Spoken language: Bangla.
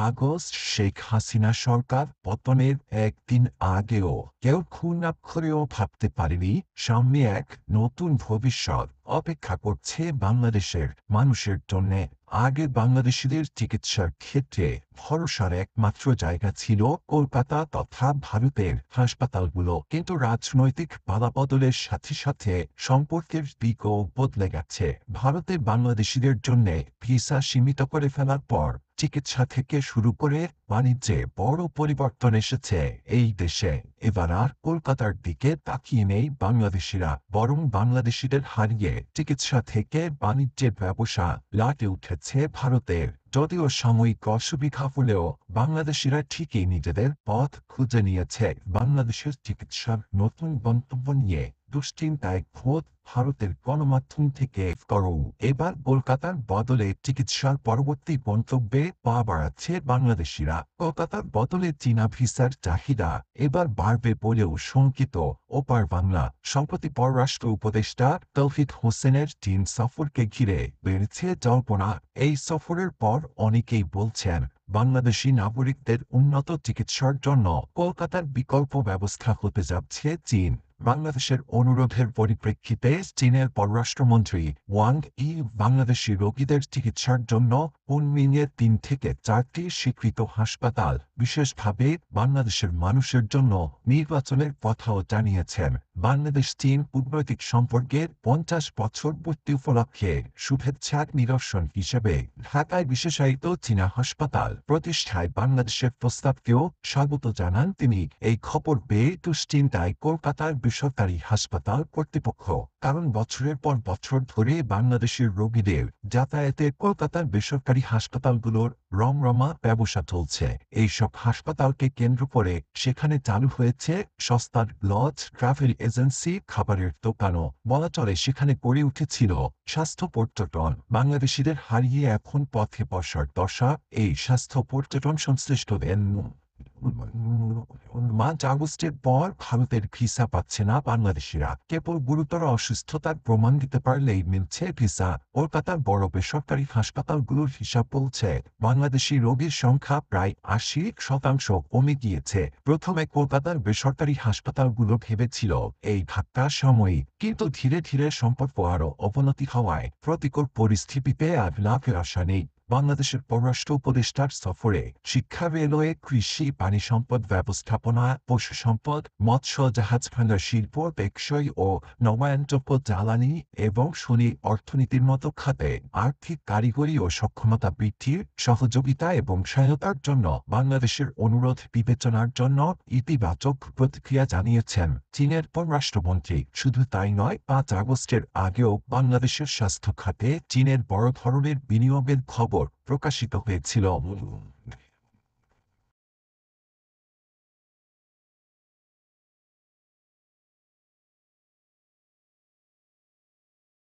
আগস্ট শেখ হাসিনা সরকার পতনের একদিন আগেও কেউ খুনাক্ষরেও ভাবতে পারেনি সামনে এক নতুন ভবিষ্যৎ অপেক্ষা করছে বাংলাদেশের মানুষের জন্য। আগে বাংলাদেশিদের চিকিৎসার ক্ষেত্রে ভরসার একমাত্র জায়গা ছিল কলকাতা তথা ভারতের হাসপাতালগুলো, কিন্তু রাজনৈতিক পালাবদলের সাথে সাথে সম্পর্কের দিকও বদলে গেছে। ভারতে বাংলাদেশিদের জন্য ভিসা সীমিত করে ফেলার পর চিকিৎসা থেকে শুরু করে বাণিজ্যে বড় পরিবর্তন এসেছে এই দেশে। এবার আর কলকাতার দিকে তাকিয়ে নেই বাংলাদেশিরা, বরং বাংলাদেশিদের হারিয়ে চিকিৎসা থেকে বাণিজ্যের ব্যবসা লাটে উঠেছে ভারতের। যদিও সাময়িক অসুবিধা হলেও বাংলাদেশিরা ঠিকই নিজেদের পথ খুঁজে নিয়েছে। বাংলাদেশের চিকিৎসার নতুন গন্তব্য নিয়ে দুশ্চিন্তায় খোদ ভারতের গণমাধ্যম থেকে করো। এবার কলকাতার বদলে চিকিৎসার পরবর্তী গন্তব্যে পা বাড়াচ্ছে বাংলাদেশিরা। কলকাতার বদলে চীনা ভিসার চাহিদা এবার বাড়বে বলেও শঙ্কিত ওপার বাংলা। সম্প্রতি পররাষ্ট্র উপদেষ্টা তৌহিদ হোসেনের চীন সফরকে ঘিরে বেড়েছে জল্পনা। এই সফরের পর অনেকেই বলছেন বাংলাদেশি নাগরিকদের উন্নত চিকিৎসার জন্য কলকাতার বিকল্প ব্যবস্থা হতে যাচ্ছে চীন। বাংলাদেশের অনুরোধের পরিপ্রেক্ষিতে চীনের পররাষ্ট্রমন্ত্রী ওয়াং ই বাংলাদেশি রোগীদের চিকিৎসার জন্য কুনমিংয়ে ৩ থেকে ৪টি স্বীকৃত হাসপাতাল বিশেষভাবে বাংলাদেশের মানুষের জন্য নির্বাচনের কথাও জানিয়েছেন। বাংলাদেশ চীন কূটনৈতিক সম্পর্কের ৫০ বছর পূর্তি উপলক্ষে শুভেচ্ছার নিদর্শন হিসেবে ঢাকায় বিশেষায়িত চীনা হাসপাতাল প্রতিষ্ঠায় বাংলাদেশের প্রস্তাবকেও স্বাগত জানান তিনি। এই খবর পেয়ে দুশ্চিন্তায় কলকাতার বেসরকারি হাসপাতাল কর্তৃপক্ষ, কারণ বছরের পর বছর ধরে বাংলাদেশের রোগীদের যাতায়াতে কলকাতার বেসরকারি হাসপাতালগুলোর রমরমা ব্যবসা চলছে। এইসব হাসপাতালকে কেন্দ্র করে সেখানে চালু হয়েছে সস্তার লজ, ট্রাভেল এজেন্সি, খাবারের দোকানও। বলা চলে সেখানে গড়ে উঠেছিল স্বাস্থ্য পর্যটন। বাংলাদেশিদের হারিয়ে এখন পথে বসার দশা এই স্বাস্থ্য পর্যটন সংশ্লিষ্টদের। মার্চ আগস্টের পর ভারতের ভিসা পাচ্ছে না বাংলাদেশিরা। কেবল গুরুতর অসুস্থতার প্রমাণ দিতে পারলেই মিলছে ভিসা। কলকাতার বড় বেসরকারি হাসপাতালগুলোর হিসাব বলছে বাংলাদেশি রোগীর সংখ্যা প্রায় ৮০% কমে গিয়েছে। প্রথমে কলকাতার বেসরকারি হাসপাতালগুলো ভেবেছিল এই ধাক্কা সাময়িক, কিন্তু ধীরে ধীরে সম্পর্ক আরও অবনতি হওয়ায় প্রতিকূল পরিস্থিতিতে আর লাভের আশা নেই। বাংলাদেশের পররাষ্ট্র উপদেষ্টার সফরে শিক্ষা, রেলওয়ে, কৃষি, পানি সম্পদ ব্যবস্থাপনা, পশু সম্পদ, মৎস্য, জাহাজ ভাঙা শিল্প, টেকসই ও নবায়নযোগ্য জ্বালানি এবং খনি অর্থনীতির মতো খাতে আর্থিক, কারিগরি ও সক্ষমতা বৃদ্ধির সহযোগিতা এবং সহায়তার জন্য বাংলাদেশের অনুরোধ বিবেচনার জন্য ইতিবাচক প্রতিক্রিয়া জানিয়েছেন চীনের পররাষ্ট্রমন্ত্রী। শুধু তাই নয়, ৫ আগস্টের আগেও বাংলাদেশের স্বাস্থ্য খাতে চীনের বড় ধরনের বিনিয়োগের খবর প্রকাশিত হয়েছিল।